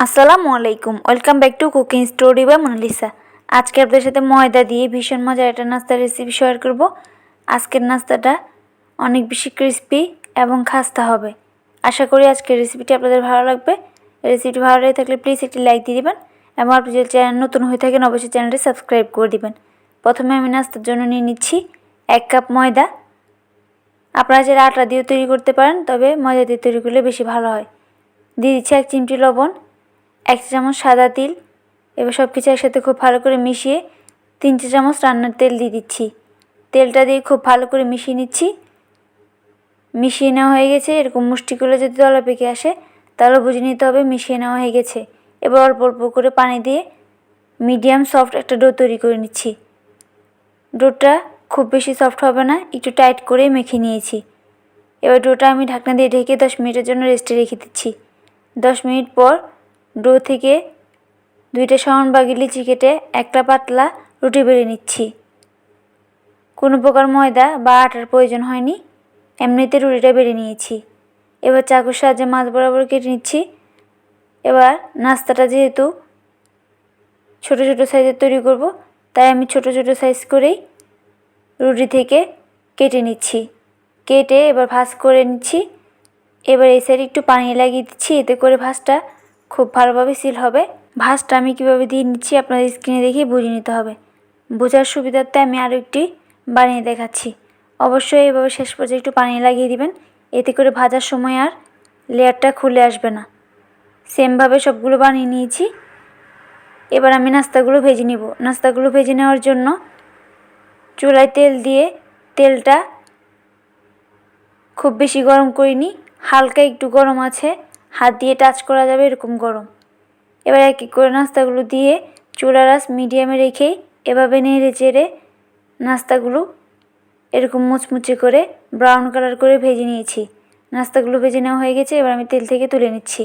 আসসালামু আলাইকুম, welcome back to cooking story by Munalisa. আজকে আপনাদের সাথে ময়দা দিয়ে ভীষণ মজার একটা নাস্তার রেসিপি শেয়ার করব। আজকের নাস্তাটা অনেক বেশি ক্রিস্পি এবং খাস্তা হবে। আশা করি আজকের রেসিপিটি আপনাদের ভালো লাগবে। রেসিপিটি ভালো লেগে থাকলে প্লিজ একটি লাইক দিয়ে দিবেন এবং আপনি যদি চ্যানেল নতুন হয়ে থাকেন অবশ্যই চ্যানেলটি সাবস্ক্রাইব করে দিবেন। প্রথমে আমি নাস্তার জন্য নিয়ে নিচ্ছি 1 কাপ ময়দা। আপনারা যারা আটা দিয়ে তৈরি করতে পারেন, তবে ময়দা দিয়ে তৈরি করলে বেশি ভালো হয়। দিয়ে দিচ্ছি 1 চিমটি লবণ, 1 চা চামচ সাদা তিল। এবার সব কিছু একসাথে খুব ভালো করে মিশিয়ে 3 চা চামচ রান্নার তেল দিয়ে দিচ্ছি। তেলটা দিয়ে খুব ভালো করে মিশিয়ে নিচ্ছি। মিশিয়ে নেওয়া হয়ে গেছে। এরকম মুষ্টি করে যদি দলা পেকে আসে তাহলে বুঝে নিতে হবে মিশিয়ে নেওয়া হয়ে গেছে। এবার অল্প অল্প করে পানি দিয়ে মিডিয়াম সফট একটা ডো তৈরি করে নিচ্ছি। ডোটা খুব বেশি সফট হবে না, একটু টাইট করে মেখে নিয়েছি। এবার ডোটা আমি ঢাকনা দিয়ে ঢেকে 10 মিনিটের জন্য রেস্টে রেখে দিচ্ছি। 10 মিনিট পর ডো থেকে 2টা সমান ভাগে লিচি কেটে একটা পাতলা রুটি বেলে নিচ্ছি। কোনো প্রকার ময়দা বা আটার প্রয়োজন হয়নি, এমনিতে রুটিটা বেলে নিয়েছি। এবার চাকুর সাহায্যে মাছ বরাবর কেটে নিচ্ছি। এবার নাস্তাটা যেহেতু ছোট ছোট সাইজের তৈরি করব, তাই আমি ছোট ছোট সাইজ করেই রুটি থেকে কেটে নিচ্ছি। কেটে এবার ভাঁজ করে নিচ্ছি। এবার এই সাইডে একটু পানি লাগিয়ে দিচ্ছি, এতে করে ভাঁজটা খুব ভালোভাবে সিল হবে। ভাঁজটা আমি কীভাবে দিয়ে নিচ্ছি আপনাদের স্ক্রিনে দেখে বুঝে নিতে হবে। বোঝার সুবিধার্থে আমি আরও একটি বানিয়ে দেখাচ্ছি। অবশ্যই এইভাবে শেষ পর্যায়ে একটু পানি লাগিয়ে দিবেন, এতে করে ভাজার সময় আর লেয়ারটা খুলে আসবে না। সেমভাবে সবগুলো বানিয়ে নিয়েছি। এবার আমি নাস্তাগুলো ভেজে নিব। নাস্তাগুলো ভেজে নেওয়ার জন্য চুলায় তেল দিয়ে তেলটা খুব বেশি গরম করিনি, হালকা একটু গরম আছে, হাত দিয়ে টাচ করা যাবে এরকম গরম। এবার এক এক করে নাস্তাগুলো দিয়ে চুলার আঁচ মিডিয়ামে রেখেই এভাবে নেড়ে চেড়ে নাস্তাগুলো এরকম মুচমুচে করে ব্রাউন কালার করে ভেজে নিয়েছি। নাস্তাগুলো ভেজে নেওয়া হয়ে গেছে। এবার আমি তেল থেকে তুলে নিচ্ছি।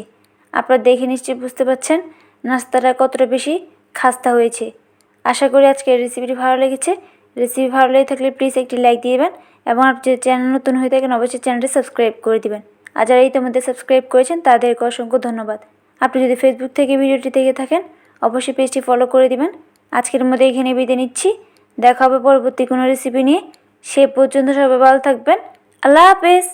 আপনারা দেখে নিশ্চয়ই বুঝতে পারছেন নাস্তাটা কতটা বেশি খাস্তা হয়েছে। আশা করি আজকের রেসিপিটি ভালো লেগেছে। রেসিপি ভালো লেগে থাকলে প্লিজ একটি লাইক দিয়ে দেবেন এবং আপনি যদি চ্যানেল নতুন হয়ে থাকেন অবশ্যই চ্যানেলটি সাবস্ক্রাইব করে দিবেন। আর যারা ইতিমধ্যে সাবস্ক্রাইব করেছেন তাদেরকে অসংখ্য ধন্যবাদ। আপনি যদি ফেসবুক থেকে ভিডিওটি দেখে থাকেন অবশ্যই পেজটি ফলো করে দিবেন। আজকের মধ্যে এখানে বিদায় নিচ্ছি। দেখা হবে পরবর্তী কোনো রেসিপি নিয়ে। সে পর্যন্ত সবাই ভালো থাকবেন। আল্লাহ হাফেজ।